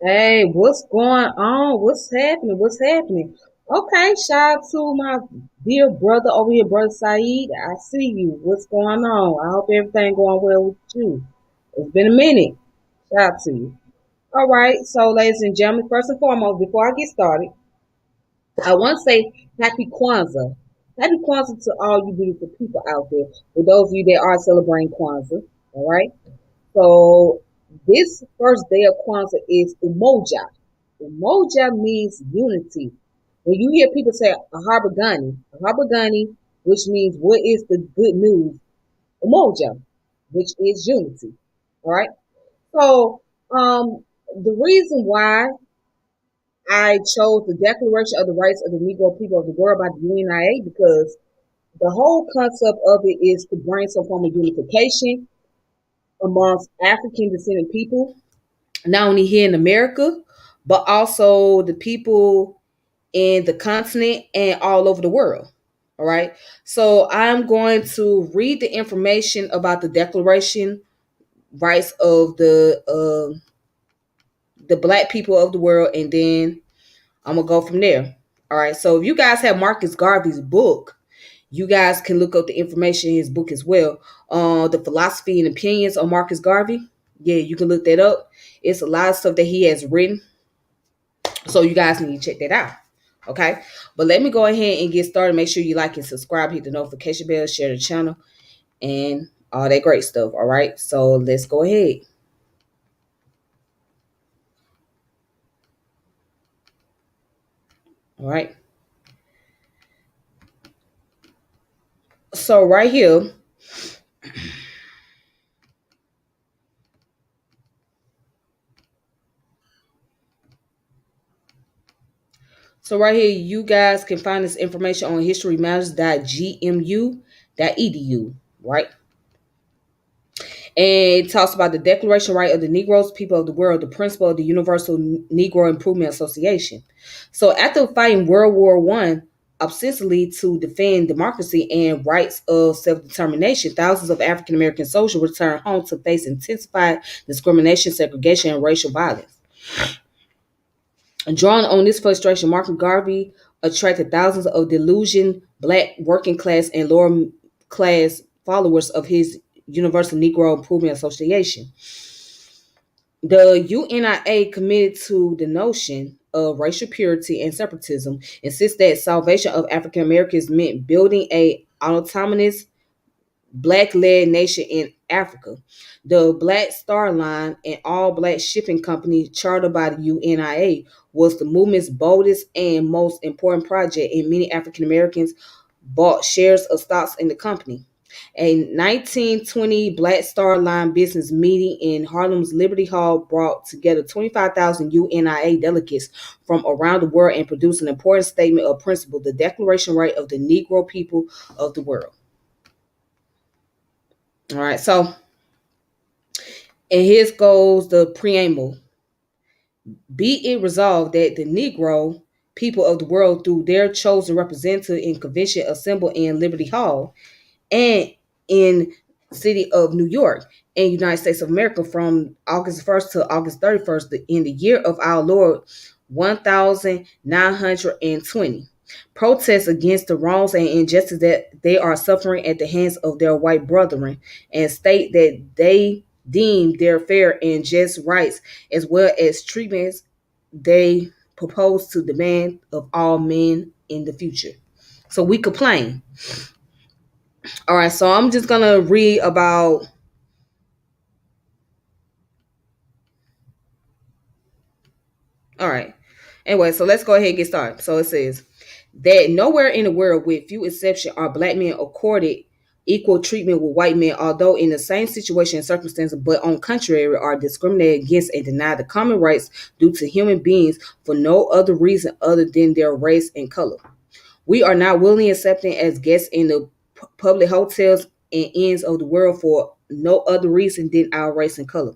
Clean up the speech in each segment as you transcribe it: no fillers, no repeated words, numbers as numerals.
Hey, what's going on? What's happening? What's happening? Okay, shout out to my dear brother over here, brother Saeed. I see you. What's going on? I hope everything going well with you. It's been a minute. Shout out to you. All right, so ladies and gentlemen, first and foremost, before I get started, I want to say Happy Kwanzaa. Happy Kwanzaa to all you beautiful people out there. For those of you that are celebrating Kwanzaa, all right. So this first day of Kwanzaa is Umoja. Umoja means unity. When you hear people say a which means what is the good news? Umoja, which is unity. All right. So the reason why I chose the Declaration of the Rights of the Negro People of the World by the UNIA because the whole concept of it is to bring some form of unification amongst African descendant people not only here in America, but also the people in the continent and all over the world. All right. So I'm going to read the information about the Declaration rights of the black people of the world, and then I'm gonna go from there. All right. So if you guys have Marcus Garvey's book, you guys can look up the information in his book as well. The philosophy and opinions on Marcus Garvey. Yeah, you can look that up. It's a lot of stuff that he has written. So you guys need to check that out. Okay. But let me go ahead and get started. Make sure you like and subscribe, hit the notification bell, share the channel, and all that great stuff. All right. So let's go ahead. All right. So right here. So right here, you guys can find this information on historymatters.gmu.edu. Right. And it talks about the Declaration Right of the Negroes, People of the World, the principle of the Universal Negro Improvement Association. So after fighting World War One obsessively to defend democracy and rights of self-determination, thousands of African American soldiers returned home to face intensified discrimination, segregation, and racial violence. Drawn on this frustration, Marcus Garvey attracted thousands of delusioned black working class and lower class followers of his Universal Negro Improvement Association. The UNIA, committed to the notion of racial purity and separatism, insists that salvation of African Americans meant building a autonomous black-led nation in Africa. The Black Star Line, an all-black shipping company chartered by the UNIA, was the movement's boldest and most important project, and many African Americans bought shares of stocks in the company. A 1920 Black Star Line business meeting in Harlem's Liberty Hall brought together 25,000 UNIA delegates from around the world and produced an important statement of principle, the Declaration Right of the Negro People of the World. All right, so and here goes the preamble. Be it resolved that the Negro people of the world, through their chosen representative in convention assembled in Liberty Hall and in city of New York and United States of America from August 1st to August 31st in the year of our Lord 1920. Protest against the wrongs and injustice that they are suffering at the hands of their white brethren and state that they deem their fair and just rights as well as treatments they propose to demand of all men in the future. So we complain. All right, so I'm just gonna read about. All right. Anyway, so let's go ahead and get started. So it says that nowhere in the world, with few exceptions, are black men accorded equal treatment with white men, although in the same situation and circumstances, but on contrary, are discriminated against and denied the common rights due to human beings for no other reason other than their race and color. We are not willingly accepted as guests in the public hotels and inns of the world for no other reason than our race and color.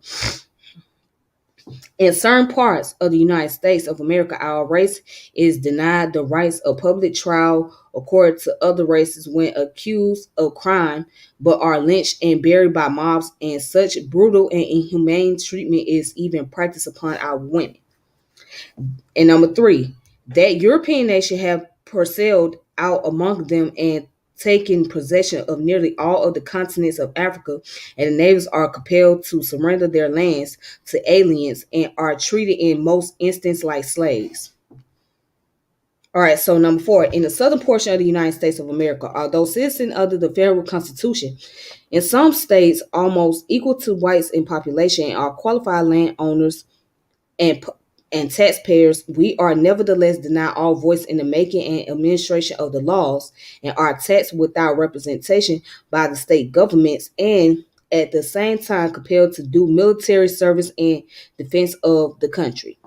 In certain parts of the United States of America, our race is denied the rights of public trial according to other races when accused of crime, but are lynched and buried by mobs, and such brutal and inhumane treatment is even practiced upon our women. And number three, that European nation have parceled out among them and taken possession of nearly all of the continents of Africa, and the natives are compelled to surrender their lands to aliens and are treated in most instances like slaves. All right, so number four, in the southern portion of the United States of America, although citizens under the federal constitution, in some states almost equal to whites in population are qualified landowners and and taxpayers, we are nevertheless denied all voice in the making and administration of the laws and are taxed without representation by the state governments and at the same time compelled to do military service in defense of the country.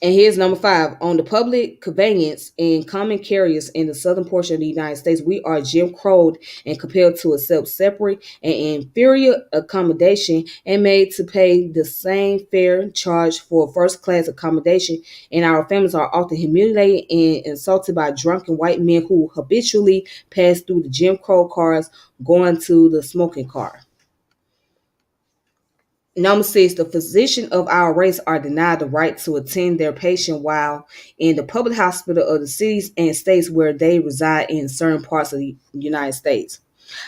And here's number five. On the public conveyance and common carriers in the southern portion of the United States, we are Jim Crowed and compelled to accept separate and inferior accommodation and made to pay the same fare charge for first class accommodation. And our families are often humiliated and insulted by drunken white men who habitually pass through the Jim Crow cars going to the smoking car. Number six, the physicians of our race are denied the right to attend their patient while in the public hospital of the cities and states where they reside in certain parts of the United States.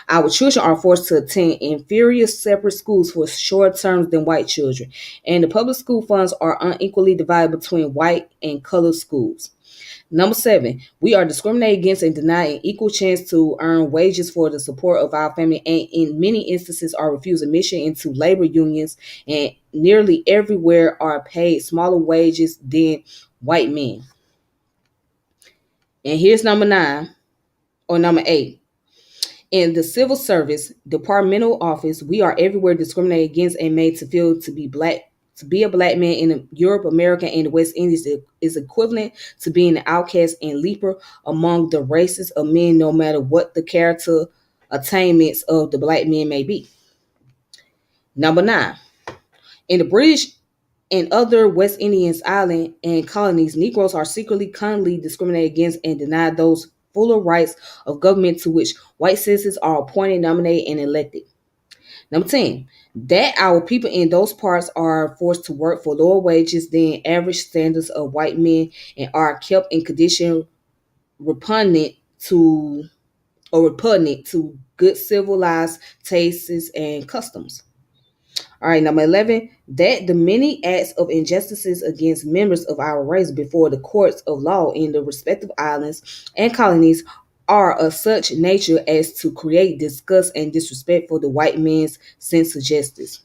Our children are forced to attend inferior separate schools for shorter terms than white children, and the public school funds are unequally divided between white and colored schools. Number seven, we are discriminated against and denied an equal chance to earn wages for the support of our family, and in many instances are refused admission into labor unions, and nearly everywhere are paid smaller wages than white men. And here's number nine or number eight. In the civil service, departmental office, we are everywhere discriminated against and made to feel to be black. To be a black man in Europe, America, and the West Indies is equivalent to being an outcast and leaper among the races of men, no matter what the character attainments of the black men may be. Number nine, in the British and other West Indians island and colonies, Negroes are secretly, cunningly discriminated against and denied those fuller rights of government to which white citizens are appointed, nominated, and elected. Number 10, that our people in those parts are forced to work for lower wages than average standards of white men and are kept in condition repugnant to repugnant to good civilized tastes and customs. All right, number 11, that the many acts of injustices against members of our race before the courts of law in the respective islands and colonies are of such nature as to create disgust and disrespect for the white man's sense of justice.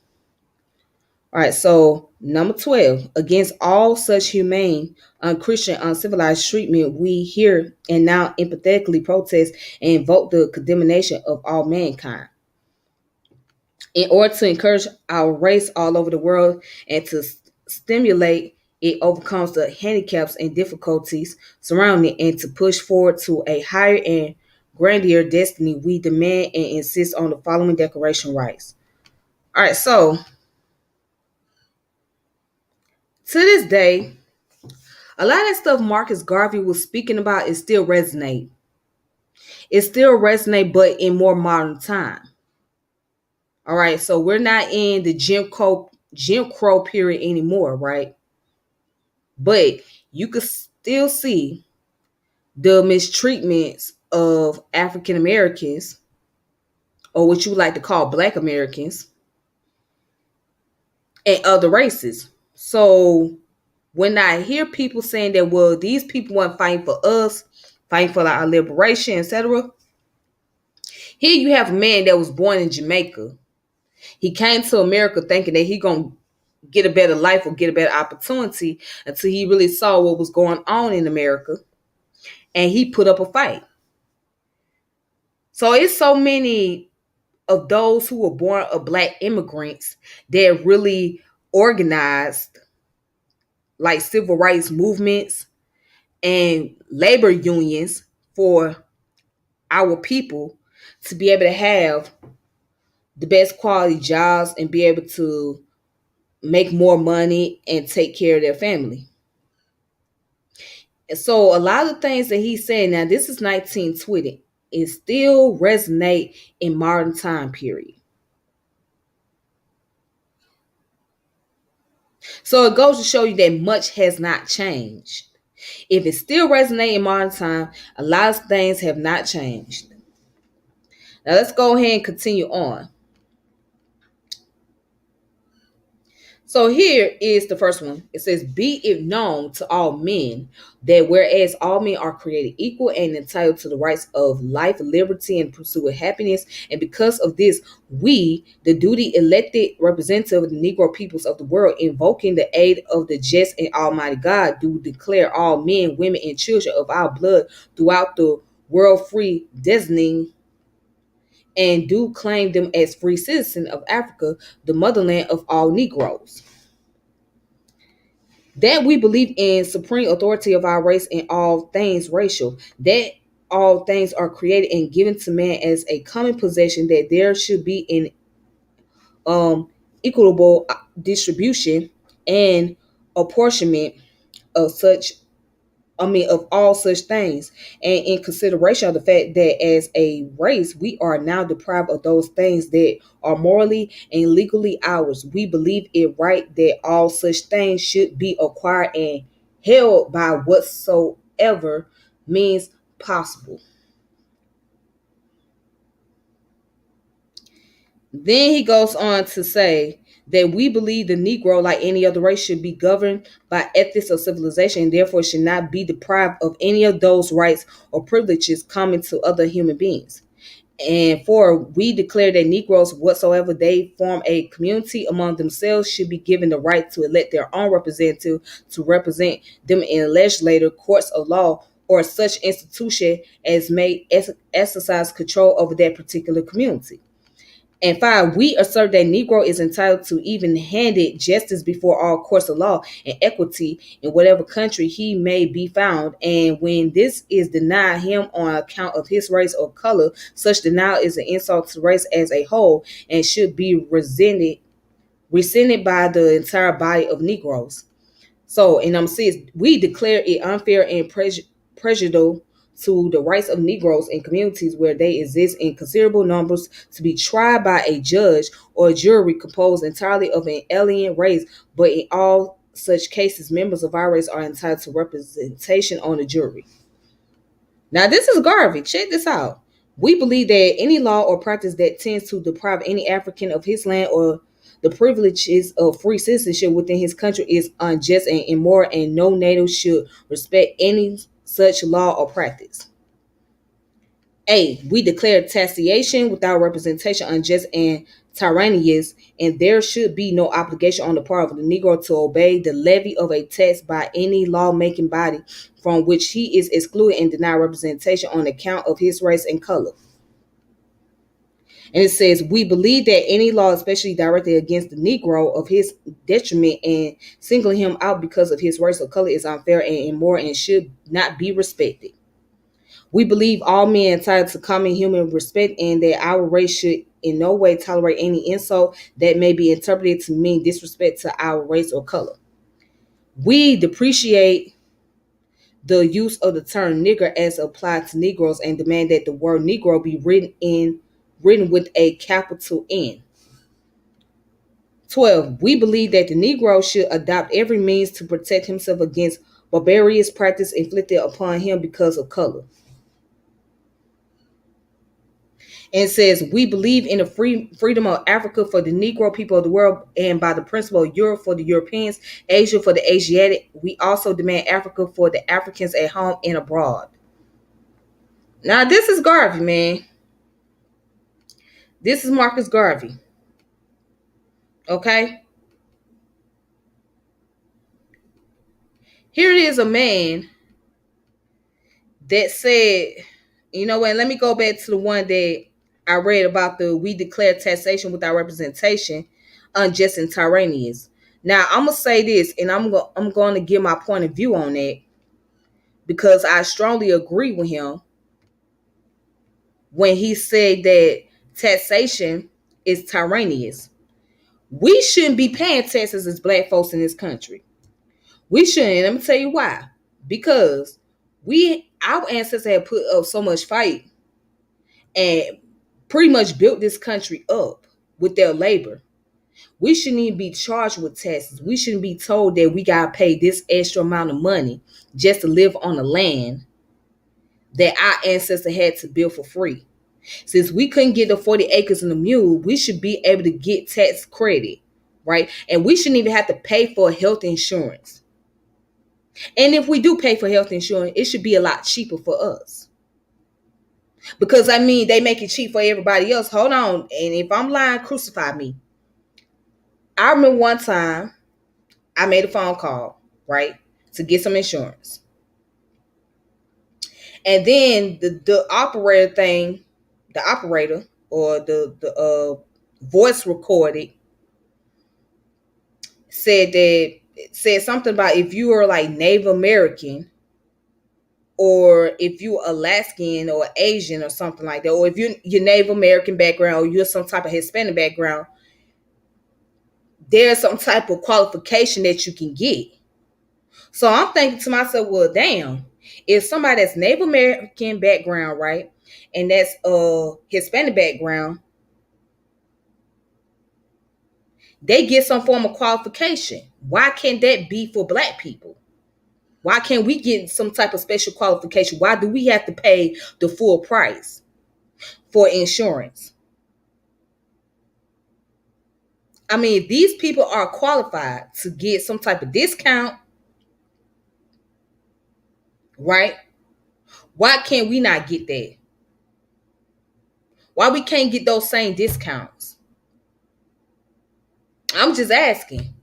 All right, so number 12, against all such humane, unchristian, uncivilized treatment, we hear and now empathetically protest and invoke the condemnation of all mankind in order to encourage our race all over the world and to stimulate it overcomes the handicaps and difficulties surrounding it and to push forward to a higher and grander destiny, we demand and insist on the following declaration rights. All right, so to this day, a lot of that stuff Marcus Garvey was speaking about is still resonate. It still resonate, but in more modern time. All right, so we're not in the Jim Crow period anymore, right? But you could still see the mistreatments of African Americans, or what you would like to call Black Americans, and other races. So when I hear people saying that, well, these people weren't fighting for us, fighting for our liberation, etc. Here you have a man that was born in Jamaica. He came to America thinking that he gonna get a better life or get a better opportunity until he really saw what was going on in America, and he put up a fight. So it's so many of those who were born of Black immigrants that really organized like civil rights movements and labor unions for our people to be able to have the best quality jobs and be able to make more money and take care of their family. And so a lot of things that he's saying now, this is 1920, it still resonate in modern time period. So it goes to show you that much has not changed. If it still resonates in modern time, a lot of things have not changed. Now let's go ahead and continue on. So here is the first one. It says, be it known to all men that whereas all men are created equal and entitled to the rights of life, liberty, and pursuit of happiness, and because of this, we, the duty elected representative of the Negro peoples of the world, invoking the aid of the just and almighty God, do declare all men, women, and children of our blood throughout the world free, designating and do claim them as free citizens of Africa, the motherland of all Negroes. That we believe in supreme authority of our race in all things racial. That all things are created and given to man as a common possession. That there should be an equitable distribution and apportionment of such of all such things, and in consideration of the fact that as a race, we are now deprived of those things that are morally and legally ours. We believe it right that all such things should be acquired and held by whatsoever means possible. Then he goes on to say that we believe the Negro, like any other race, should be governed by ethics of civilization and therefore should not be deprived of any of those rights or privileges common to other human beings. And four, we declare that Negroes, whatsoever they form a community among themselves, should be given the right to elect their own representative to represent them in legislative courts of law or such institution as may exercise control over that particular community. And five, we assert that Negro is entitled to even-handed justice before all courts of law and equity in whatever country he may be found. And when this is denied him on account of his race or color, such denial is an insult to the race as a whole and should be rescinded by the entire body of Negroes. So, and number six, we declare it unfair and prejudicial to the rights of Negroes in communities where they exist in considerable numbers to be tried by a judge or a jury composed entirely of an alien race, but in all such cases, members of our race are entitled to representation on the jury. Now, this is Garvey. Check this out. We believe that any law or practice that tends to deprive any African of his land or the privileges of free citizenship within his country is unjust and immoral, and no native should respect any such law or practice. A, we declare taxation without representation unjust and tyrannous, and there should be no obligation on the part of the Negro to obey the levy of a tax by any lawmaking body from which he is excluded and denied representation on account of his race and color. And it says, we believe that any law, especially directed against the Negro of his detriment and singling him out because of his race or color, is unfair and immoral and should not be respected. We believe all men entitled to common human respect and that our race should in no way tolerate any insult that may be interpreted to mean disrespect to our race or color. We depreciate the use of the term nigger as applied to Negroes and demand that the word Negro be written with a capital N. 12. We believe that the Negro should adopt every means to protect himself against barbarous practice inflicted upon him because of color. And it says, we believe in the freedom of Africa for the Negro people of the world and by the principle of Europe for the Europeans, Asia for the Asiatic. We also demand Africa for the Africans at home and abroad. Now, this is Garvey, man. This is Marcus Garvey. Okay? Here it is, a man that said, you know what, let me go back to the one that I read about the we declare taxation without representation unjust and tyrannous. Now, I'm going to say this, and I'm going to give my point of view on that because I strongly agree with him when he said that taxation is tyrannous. We shouldn't be paying taxes as black folks in this country. We shouldn't. Let me tell you why. Because our ancestors had put up so much fight and pretty much built this country up with their labor. We shouldn't even be charged with taxes. We shouldn't be told that we gotta pay this extra amount of money just to live on the land that our ancestors had to build for free. Since we couldn't get the 40 acres and a mule, we should be able to get tax credit, right? And we shouldn't even have to pay for health insurance. And if we do pay for health insurance, it should be a lot cheaper for us. Because I mean, they make it cheap for everybody else. Hold on. And if I'm lying, crucify me. I remember one time I made a phone call, right, to get some insurance. And then the operator or the voice recorded said something about if you are like Native American or if you're Alaskan or Asian or something like that, or if you're Native American background or you're some type of Hispanic background, there's some type of qualification that you can get. So I'm thinking to myself, well, damn, if somebody that's Native American background, right, and that's Hispanic background, they get some form of qualification. Why can't that be for Black people? Why can't we get some type of special qualification? Why do we have to pay the full price for insurance? I mean, if these people are qualified to get some type of discount, right? Why can't we not get that? Why we can't get those same discounts? I'm just asking.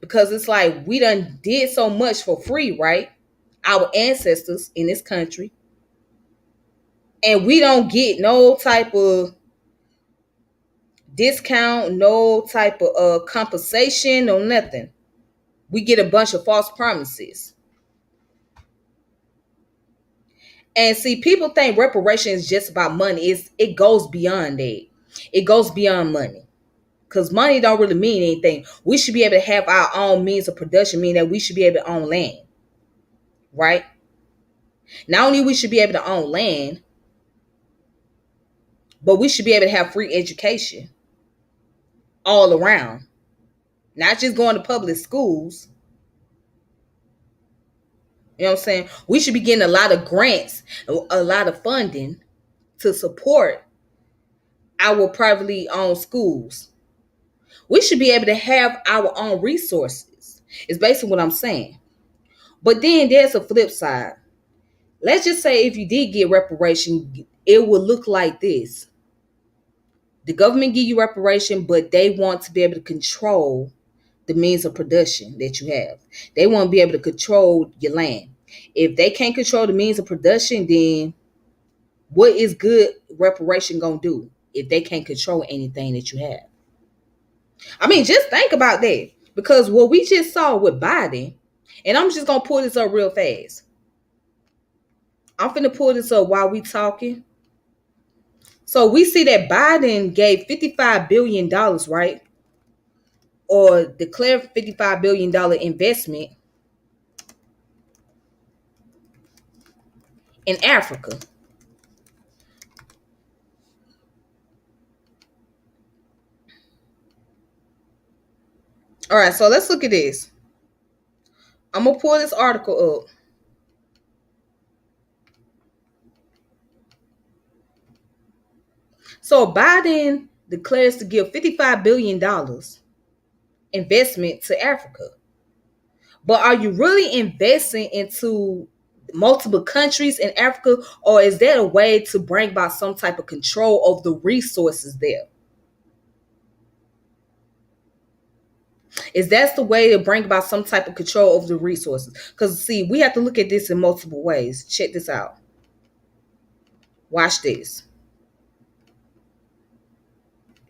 Because it's like we done did so much for free, right? Our ancestors in this country. And we don't get no type of discount, no type of compensation, no nothing. We get a bunch of false promises. And see, people think reparation is just about money. It goes beyond that. It goes beyond money. Because money don't really mean anything. We should be able to have our own means of production, meaning that we should be able to own land. Right? Not only we should be able to own land, but we should be able to have free education all around. Not just going to public schools. You know what I'm saying? We should be getting a lot of grants, a lot of funding to support our privately owned schools. We should be able to have our own resources. It's basically what I'm saying. But then there's a flip side. Let's just say if you did get reparation, it would look like this. The government give you reparation, but they want to be able to control the means of production that you have. They want to be able to control your land. If they can't control the means of production, then what is good reparation going to do if they can't control anything that you have? I mean, just think about that. Because what we just saw with Biden, and I'm just going to pull this up real fast. I'm finna pull this up while we talking. So we see that Biden gave $55 billion, right? Or declared $55 billion investment in Africa. All right, so let's look at this. I'm going to pull this article up. So Biden declares to give $55 billion investment to Africa. But are you really investing into multiple countries in Africa, or is that a way to bring about some type of control of the resources there? Is that the way to bring about some type of control over the resources? Because see, we have to look at this in multiple ways. Check this out. Watch this.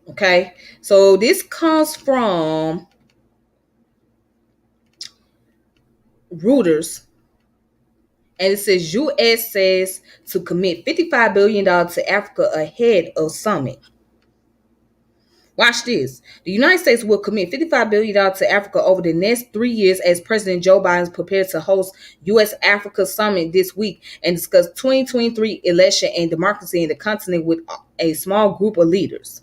Okay, so this comes from Reuters, and it says U.S. says to commit $55 billion to Africa ahead of summit. Watch this. The United States will commit $55 billion to Africa over the next 3 years as President Joe Biden prepares to host U.S.-Africa summit this week and discuss 2023 election and democracy in the continent with a small group of leaders.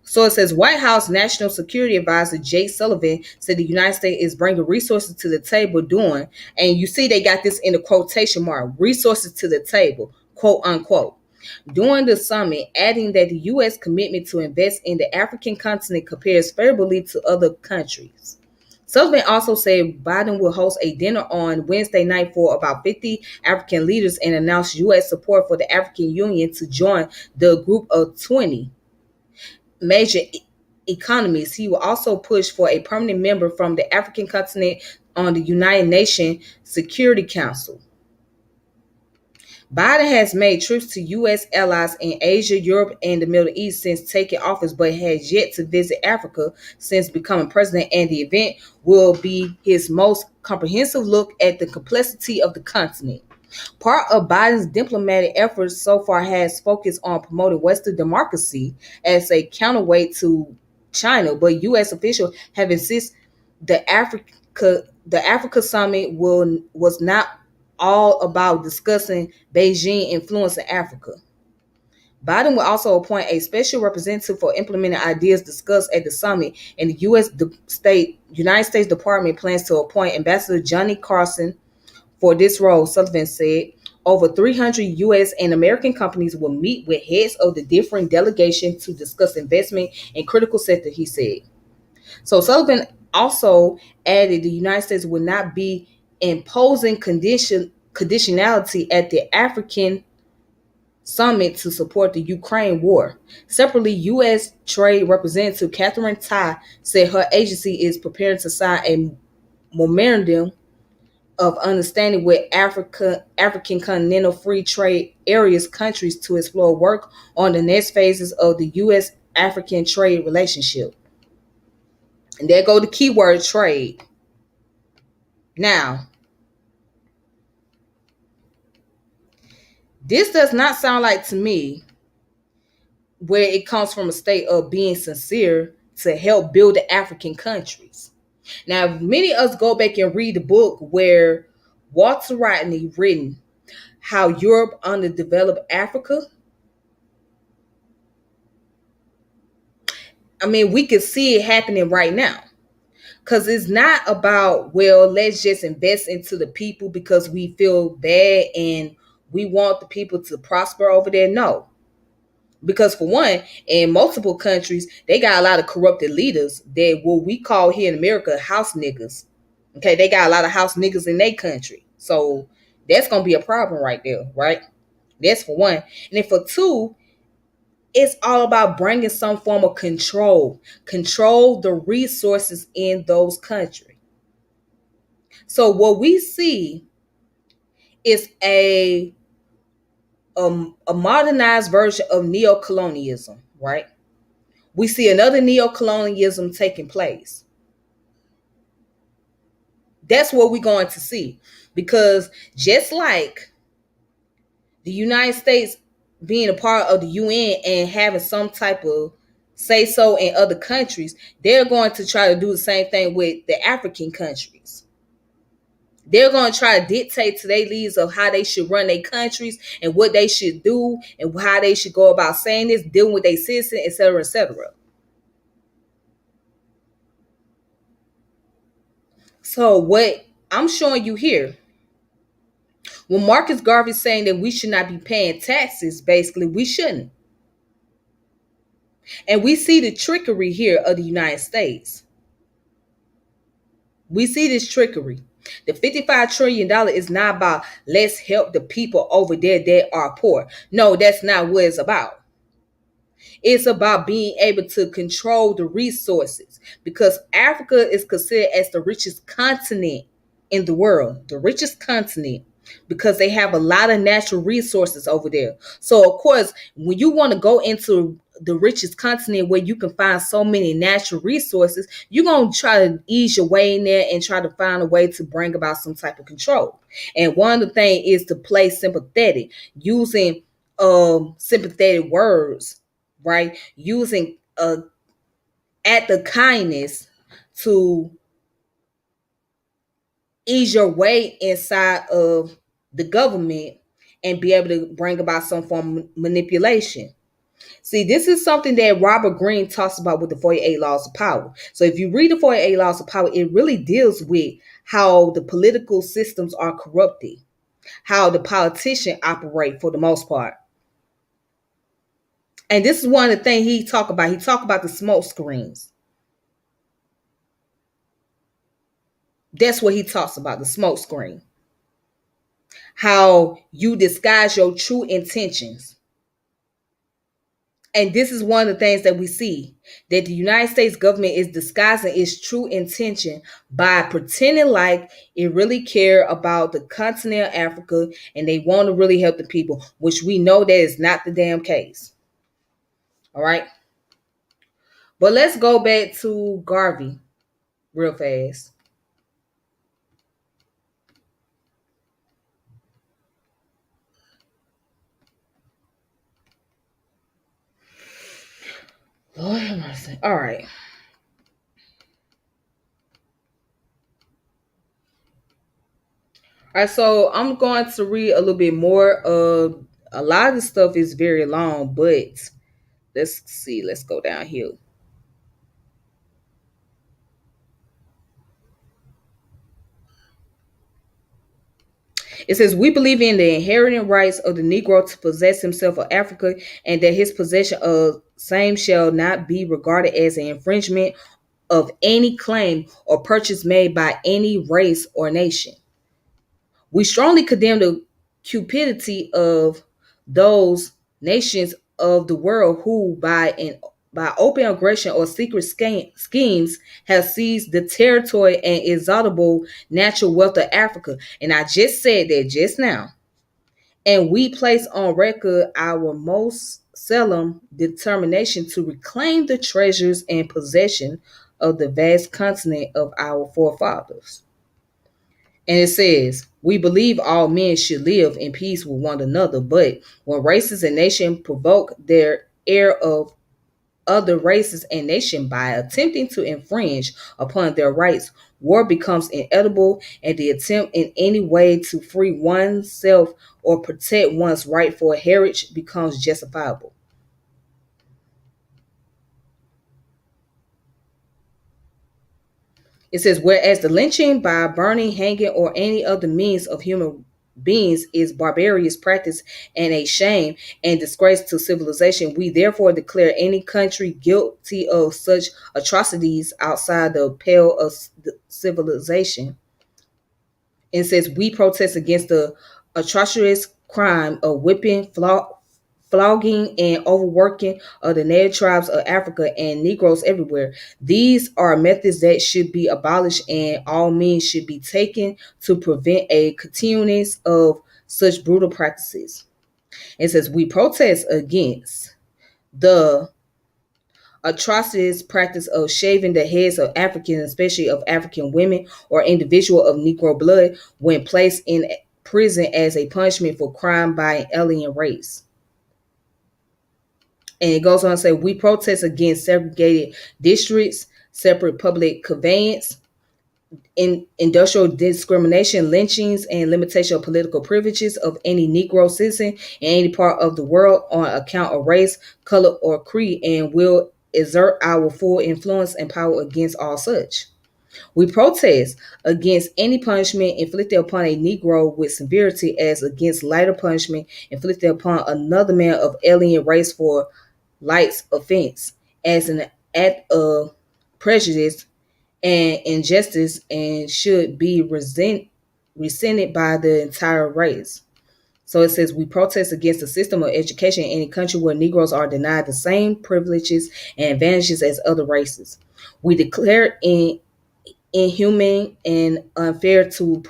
So it says White House National Security Advisor Jake Sullivan said the United States is bringing resources to the table doing, and you see they got this in the quotation mark, resources to the table, quote unquote. During the summit, adding that the U.S. commitment to invest in the African continent compares favorably to other countries. Sullivan also said Biden will host a dinner on Wednesday night for about 50 African leaders and announced U.S. support for the African Union to join the group of 20 major economies. He will also push for a permanent member from the African continent on the United Nations Security Council. Biden has made trips to U.S. allies in Asia, Europe, and the Middle East since taking office, but has yet to visit Africa since becoming president, and the event will be his most comprehensive look at the complexity of the continent. Part of Biden's diplomatic efforts so far has focused on promoting Western democracy as a counterweight to China, but U.S. officials have insisted the Africa summit was not all about discussing Beijing influence in Africa. Biden will also appoint a special representative for implementing ideas discussed at the summit, and the United States Department plans to appoint Ambassador Johnny Carson for this role. Sullivan said over 300 U.S. and American companies will meet with heads of the different delegations to discuss investment in critical sector, he said. So Sullivan also added the United States would not be imposing conditionality at the African summit to support the Ukraine war. Separately, U.S. Trade Representative Catherine Tai said her agency is preparing to sign a memorandum of understanding with African Continental Free Trade Areas countries to explore work on the next phases of the U.S. African trade relationship. And there go the keyword trade. Now, this does not sound like to me where it comes from a state of being sincere to help build the African countries. Now, many of us go back and read the book where Walter Rodney written How Europe Underdeveloped Africa. I mean, we can see it happening right now. Because it's not about, well, let's just invest into the people because we feel bad and we want the people to prosper over there. No. Because for one, in multiple countries, they got a lot of corrupted leaders that what we call here in America house niggas. Okay, they got a lot of house niggas in their country. So that's going to be a problem right there, right? That's for one. And then for two, it's all about bringing some form of control the resources in those countries. So what we see is a modernized version of neocolonialism, right? We see another neocolonialism taking place. That's what we're going to see, because just like the United States being a part of the UN and having some type of say so in other countries, they're going to try to do the same thing with the African countries. They're going to try to dictate to their leaders of how they should run their countries and what they should do and how they should go about saying this, dealing with their citizens, etc., etc. So what I'm showing you here, when Marcus Garvey's saying that we should not be paying taxes, basically we shouldn't. And we see the trickery here of the United States. We see this trickery. The $55 trillion is not about let's help the people over there that are poor. No, that's not what it's about. It's about being able to control the resources, because Africa is considered as the richest continent in the world, the richest continent, because they have a lot of natural resources over there. So, of course, when you want to go into the richest continent where you can find so many natural resources, you're going to try to ease your way in there and try to find a way to bring about some type of control. And one of the things is to play sympathetic, using sympathetic words, right? Using act of kindness to ease your way inside of the government and be able to bring about some form of manipulation. See, this is something that Robert Greene talks about with the 48 Laws of Power. So if you read the 48 Laws of Power, it really deals with how the political systems are corrupted, how the politicians operate for the most part. And this is one of the things he talk about. He talk about the smoke screens. That's what he talks about, the smoke screen. How you disguise your true intentions. And this is one of the things that we see, that the United States government is disguising its true intention by pretending like it really care about the continent of Africa and they want to really help the people, which we know that is not the damn case. All right. But let's go back to Garvey real fast. Lord have mercy. All right. All right, so I'm going to read a little bit more. A lot of the stuff is very long, but let's see. Let's go down here. It says, we believe in the inherent rights of the Negro to possess himself of Africa, and that his possession of same shall not be regarded as an infringement of any claim or purchase made by any race or nation. We strongly condemn the cupidity of those nations of the world who, by open aggression or secret schemes, have seized the territory and exaltable natural wealth of Africa. And I just said that just now. And we place on record our most solemn determination to reclaim the treasures and possession of the vast continent of our forefathers. And it says, we believe all men should live in peace with one another, but when races and nations provoke their air of other races and nations by attempting to infringe upon their rights, war becomes inevitable, and the attempt in any way to free oneself or protect one's right for heritage becomes justifiable. It says, whereas the lynching by burning, hanging, or any other means of human beings is barbarous practice and a shame and disgrace to civilization, we therefore declare any country guilty of such atrocities outside the pale of civilization. It says, we protest against the atrocious crime of whipping, flogging, and overworking of the native tribes of Africa and Negroes everywhere. These are methods that should be abolished, and all means should be taken to prevent a continuance of such brutal practices. It says, we protest against the atrocious practice of shaving the heads of Africans, especially of African women or individual of Negro blood, when placed in prison as a punishment for crime by an alien race. And it goes on to say, we protest against segregated districts, separate public conveyance, in industrial discrimination, lynchings, and limitation of political privileges of any Negro citizen in any part of the world on account of race, color, or creed, and will exert our full influence and power against all such. We protest against any punishment inflicted upon a Negro with severity as against lighter punishment inflicted upon another man of alien race for light offense as an act of prejudice and injustice and should be resented by the entire race. So it says, we protest against the system of education in any country where Negroes are denied the same privileges and advantages as other races. We declare inhumane and unfair to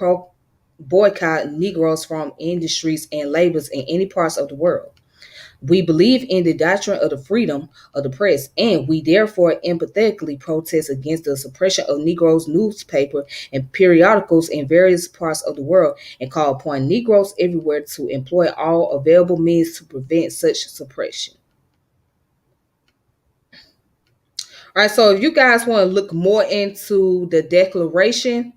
boycott Negroes from industries and labors in any parts of the world. We believe in the doctrine of the freedom of the press, and we therefore empathetically protest against the suppression of Negroes' newspaper and periodicals in various parts of the world and call upon Negroes everywhere to employ all available means to prevent such suppression. All right, so if you guys want to look more into the Declaration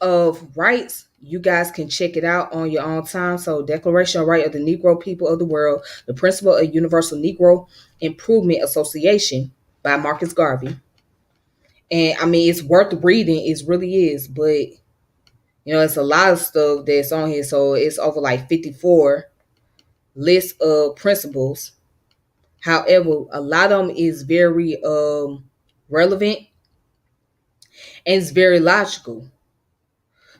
of Rights, you guys can check it out on your own time. So, Declaration of Right of the Negro People of the World, the Principle of Universal Negro Improvement Association by Marcus Garvey. And I mean, it's worth reading. It really is. But, it's a lot of stuff that's on here. So, it's over like 54 lists of principles. However, a lot of them is very relevant and it's very logical.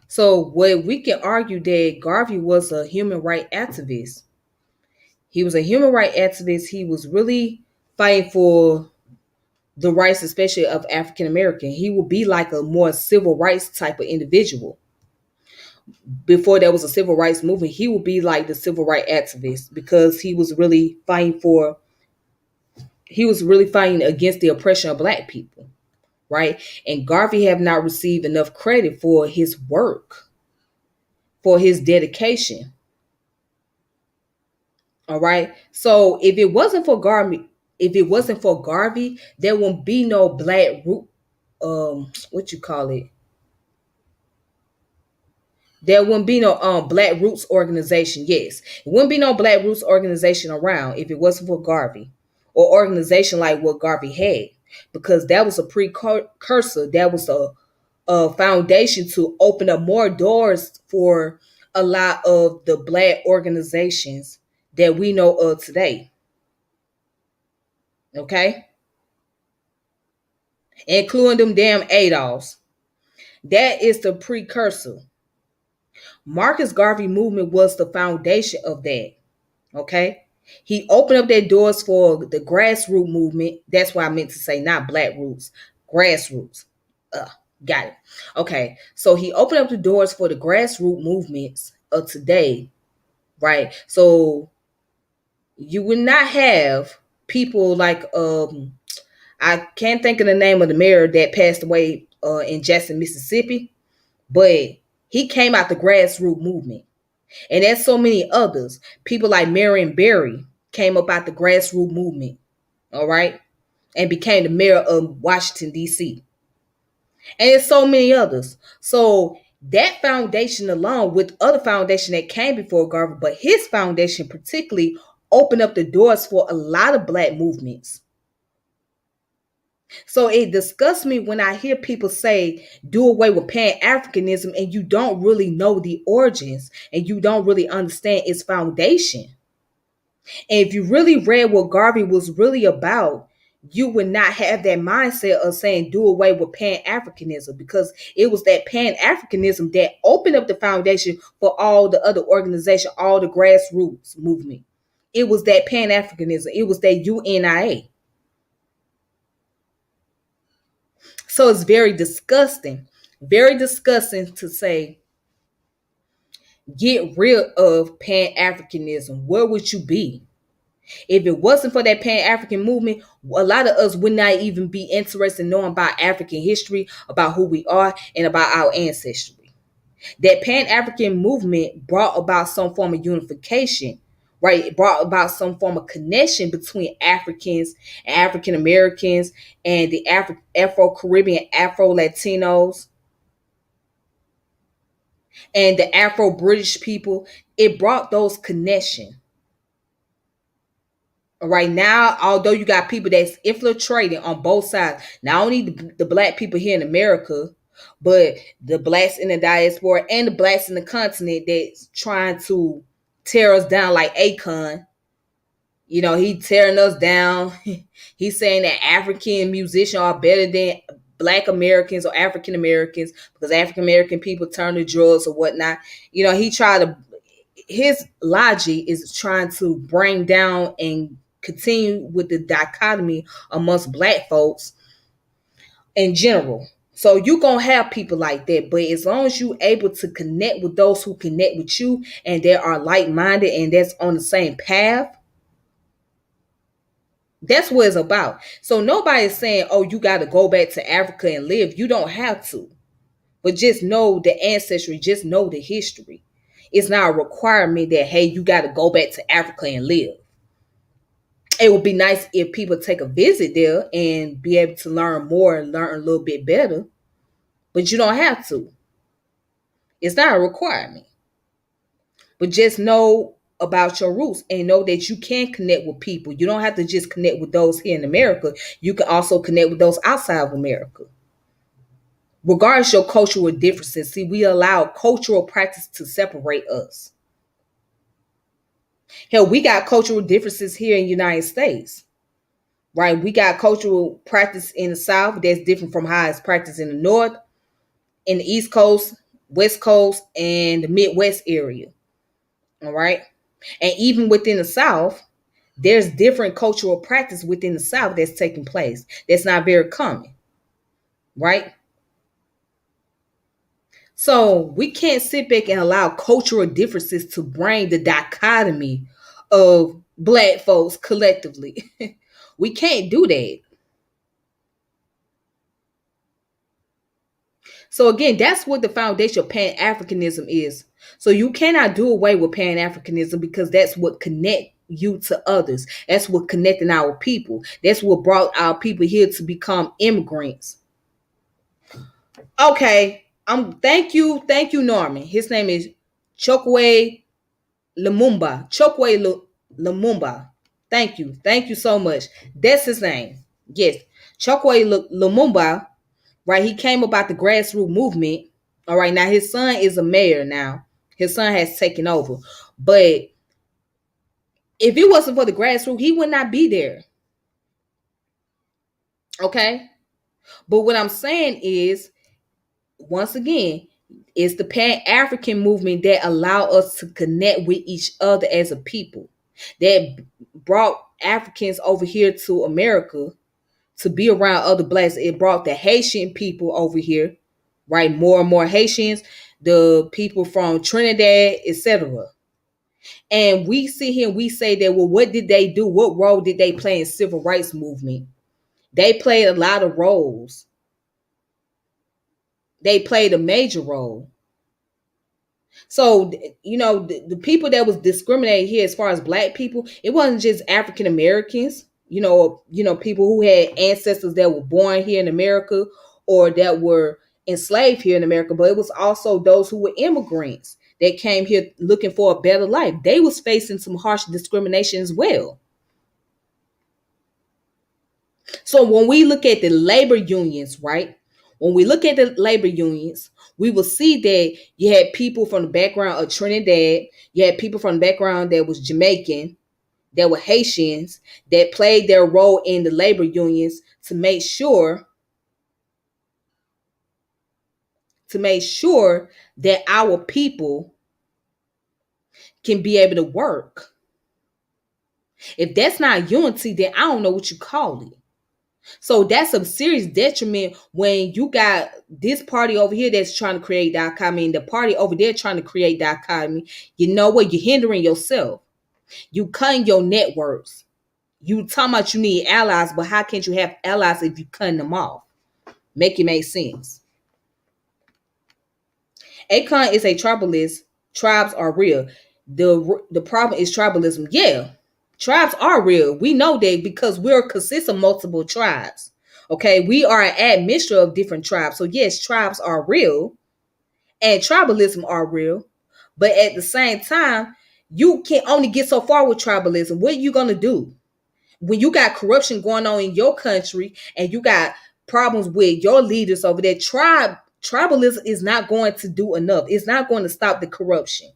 So, what we can argue that Garvey was a human rights activist. He was a human rights activist. He was really fighting for the rights, especially of African American. He would be like a more civil rights type of individual. Before there was a civil rights movement, he would be like the civil rights activist because he was really fighting against the oppression of black people, right? And Garvey have not received enough credit for his work, for his dedication. All right. So if it wasn't for Garvey, there won't be no black root what you call it? There wouldn't be no Black Roots organization. Yes. It wouldn't be no Black Roots organization around if it wasn't for Garvey. Or organization like what Garvey had. Because that was a precursor. That was a foundation to open up more doors for a lot of the black organizations that we know of today. Okay? Including them damn ADOS. That is the precursor. Marcus Garvey movement was the foundation of that. Okay? He opened up that doors for the grassroots movement. That's why I meant to say not black roots, grassroots. Got it. Okay. So he opened up the doors for the grassroots movements of today, right? So you would not have people like I can't think of the name of the mayor that passed away in Jackson, Mississippi, but he came out the grassroots movement. And there's so many others. People like Marion Barry came up out the grassroots movement, all right, and became the mayor of Washington, D.C. And there's so many others. So that foundation alone with other foundation that came before Garvey, but his foundation particularly opened up the doors for a lot of black movements. So it disgusts me when I hear people say do away with Pan-Africanism and you don't really know the origins and you don't really understand its foundation. And if you really read what Garvey was really about, you would not have that mindset of saying do away with Pan-Africanism because it was that Pan-Africanism that opened up the foundation for all the other organizations, all the grassroots movement. It was that Pan-Africanism. It was that UNIA. So it's very disgusting to say, get rid of Pan-Africanism. Where would you be? If it wasn't for that Pan-African movement, a lot of us would not even be interested in knowing about African history, about who we are, and about our ancestry. That Pan-African movement brought about some form of unification, right? It brought about some form of connection between Africans and African Americans and the Afro-Caribbean, Afro-Latinos, and the Afro-British people. It brought those connections. Right now, although you got people that's infiltrating on both sides, not only the black people here in America, but the blacks in the diaspora and the blacks in the continent that's trying to tear us down like Akon. He tearing us down. He's saying that African musicians are better than black Americans or African Americans because African American people turn to drugs or whatnot. He tried to, his logic is trying to bring down and continue with the dichotomy amongst black folks in general. So you're going to have people like that. But as long as you're able to connect with those who connect with you and they are like-minded and that's on the same path, that's what it's about. So nobody's saying, oh, you got to go back to Africa and live. You don't have to. But just know the ancestry. Just know the history. It's not a requirement that, hey, you got to go back to Africa and live. It would be nice if people take a visit there and be able to learn more and learn a little bit better. But you don't have to. It's not a requirement. But just know about your roots and know that you can connect with people. You don't have to just connect with those here in America. You can also connect with those outside of America. Regardless of your cultural differences, see, we allow cultural practice to separate us. Hell, we got cultural differences here in the United States, right? We got cultural practice in the South that's different from how it's practiced in the North, in the East Coast, West Coast, and the Midwest area. All right. And even within the South, there's different cultural practice within the South that's taking place. That's not very common, right? So we can't sit back and allow cultural differences to bring the dichotomy of black folks collectively. We can't do that. So again, that's what the foundation of Pan-Africanism is. So you cannot do away with Pan-Africanism because that's what connect you to others. That's what connecting our people. That's what brought our people here to become immigrants. Okay. Thank you, Norman. His name is Chokwe Lumumba. Thank you. Thank you so much. That's his name. Yes. Chokwe Lumumba, right? He came about the grassroots movement. All right. Now his son is a mayor now. His son has taken over. But if it wasn't for the grassroots, he would not be there. Okay. But what I'm saying is, once again, it's the Pan-African movement that allowed us to connect with each other as a people. That brought Africans over here to America to be around other blacks. It brought the Haitian people over here, right? More and more Haitians, the people from Trinidad, etc. And we sit here and we say that, well, what did they do? What role did they play in civil rights movement? They played a lot of roles. They played a major role. So, the people that was discriminated here as far as black people, it wasn't just African Americans, people who had ancestors that were born here in America or that were enslaved here in America, but it was also those who were immigrants that came here looking for a better life. They was facing some harsh discrimination as well. So when we look at the labor unions, right? When we look at the labor unions, we will see that you had people from the background of Trinidad, you had people from the background that was Jamaican, that were Haitians, that played their role in the labor unions to make sure that our people can be able to work. If that's not unity, then I don't know what you call it. So that's a serious detriment when you got this party over here that's trying to create dichotomy and the party over there trying to create dichotomy. You know what? You're hindering yourself. You cutting your networks. You talking about you need allies, but how can't you have allies if you cutting them off? Make it make sense. Akon is a tribalist. Tribes are real. The problem is tribalism. Yeah, tribes are real. We know that because we're consist of multiple tribes. Okay, we are an admixture of different tribes. So yes, tribes are real and tribalism are real. But at the same time, you can only get so far with tribalism. What are you gonna do when you got corruption going on in your country and you got problems with your leaders over there? Tribalism is not going to do enough. It's not going to stop the corruption.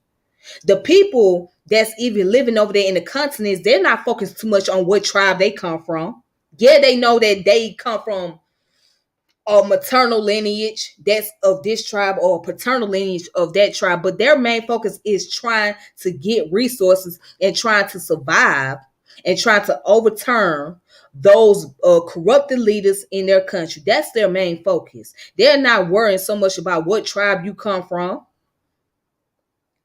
The people that's even living over there in the continents, they're not focused too much on what tribe they come from. Yeah, they know that they come from a maternal lineage that's of this tribe or a paternal lineage of that tribe, but their main focus is trying to get resources and trying to survive and trying to overturn those corrupted leaders in their country. That's their main focus. They're not worrying so much about what tribe you come from.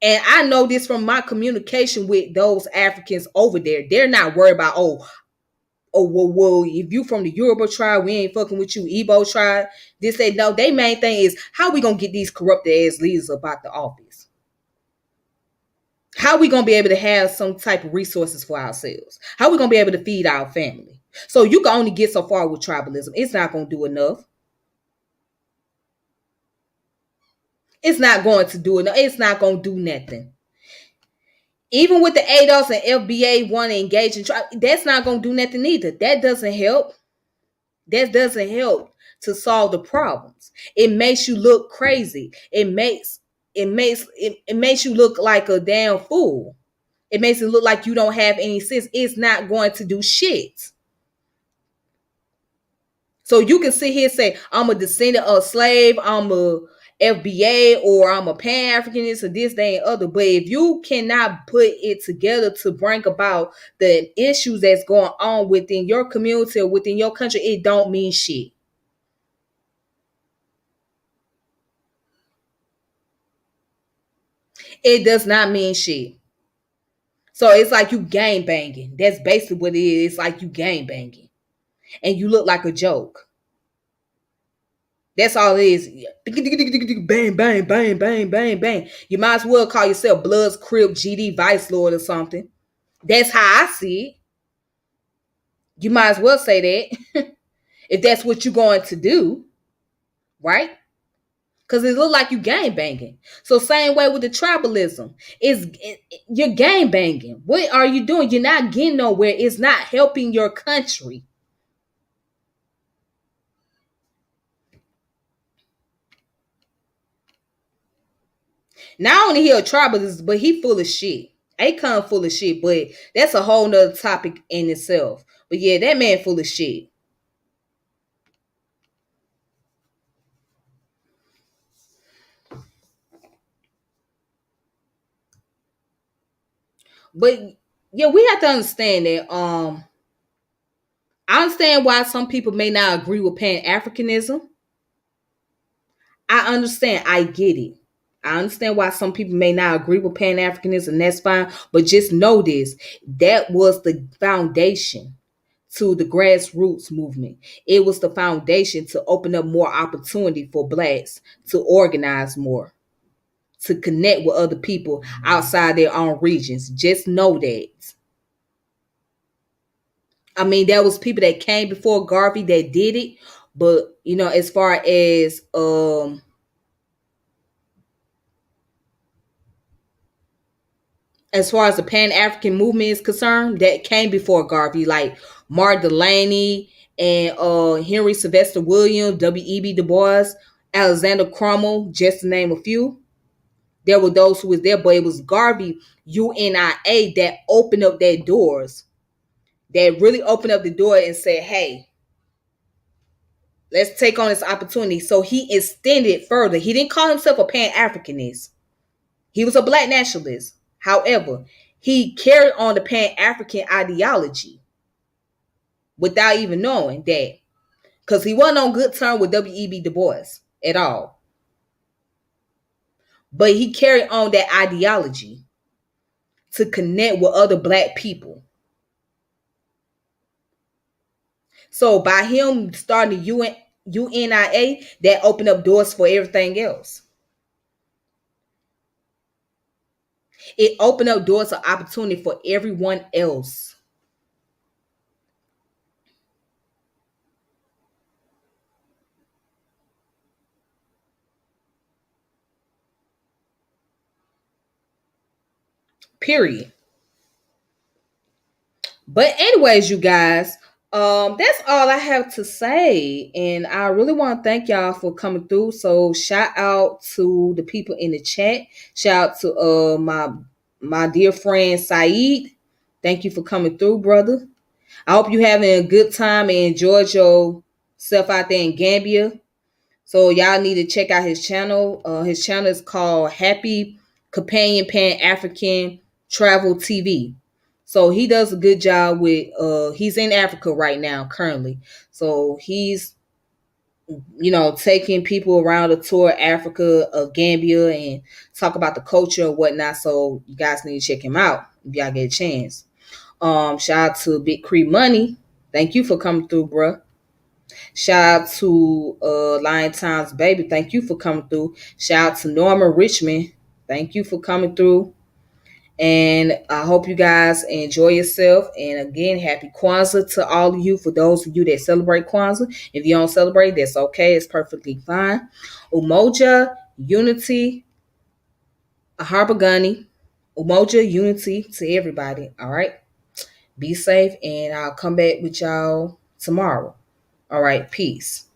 And I know this from my communication with those Africans over there. They're not worried about, well, if you from the Yoruba tribe, we ain't fucking with you, Igbo tribe. They say, no, their main thing is how we gonna get these corrupted ass leaders about the office? How we gonna be able to have some type of resources for ourselves? How we gonna be able to feed our family? So you can only get so far with tribalism. It's not gonna do enough. It's not going to do it. No, it's not going to do nothing. Even with the ADOS and FBA want to engage in trial, that's not going to do nothing either. That doesn't help. That doesn't help to solve the problems. It makes you look crazy. It makes you look like a damn fool. It makes it look like you don't have any sense. It's not going to do shit. So you can sit here and say, I'm a descendant of a slave, I'm a FBA, or I'm a Pan-Africanist, or this, that, and other. But if you cannot put it together to bring about the issues that's going on within your community or within your country, it don't mean shit. It does not mean shit. So it's like you gang banging. That's basically what it is. It's like you gang banging. And you look like a joke. That's all it is. Bang, bang, bang, bang, bang, bang. You might as well call yourself Bloods, Crip, GD, Vice Lord or something. That's how I see it. You might as well say that if that's what you're going to do, right? Because it look like you gang banging. So same way with the tribalism. You're gang banging. What are you doing? You're not getting nowhere. It's not helping your country. Not only he a tribalist, but he full of shit. Akon full of shit, but that's a whole nother topic in itself. But yeah, that man full of shit. But yeah, we have to understand that. I understand why some people may not agree with Pan Africanism. I understand. I get it. I understand why some people may not agree with Pan Africanism, and that's fine. But just know this: that was the foundation to the grassroots movement. It was the foundation to open up more opportunity for blacks to organize more, to connect with other people outside their own regions. Just know that. I mean, there was people that came before Garvey that did it, but as far as the Pan African movement is concerned, that came before Garvey, like Mark Delaney and Henry Sylvester Williams, W.E.B. Du Bois, Alexander Crummell, just to name a few. There were those who was there, but it was Garvey, UNIA, that opened up their doors, that really opened up the door and said, hey, let's take on this opportunity. So he extended further. He didn't call himself a Pan-Africanist. He was a black nationalist. However, he carried on the Pan-African ideology without even knowing that. Because he wasn't on good terms with W.E.B. Du Bois at all. But he carried on that ideology to connect with other black people. So by him starting the UNIA, that opened up doors for everything else. It opened up doors of opportunity for everyone else. Period. But anyways, you guys, that's all I have to say. And I really want to thank y'all for coming through. So shout out to the people in the chat. Shout out to my dear friend Saeed. Thank you for coming through, brother. I hope you having a good time and enjoyed yourself out there in Gambia. So y'all need to check out his channel. His channel is called Happy Companion Pan African Travel TV. So he does a good job with he's in Africa right now currently. So he's taking people around the tour Africa of Gambia and talk about the culture and whatnot. So you guys need to check him out if y'all get a chance. Shout out to Big Cree Money. Thank you for coming through, bruh. Shout out to Lion Times Baby. Thank you for coming through. Shout out to Norma Richmond. Thank you for coming through. And I hope you guys enjoy yourself. And again, happy Kwanzaa to all of you. For those of you that celebrate Kwanzaa, if you don't celebrate, that's okay. It's perfectly fine. Umoja Unity, a Harbor Gunny, Umoja, unity to everybody. All right. Be safe, and I'll come back with y'all tomorrow. All right. Peace.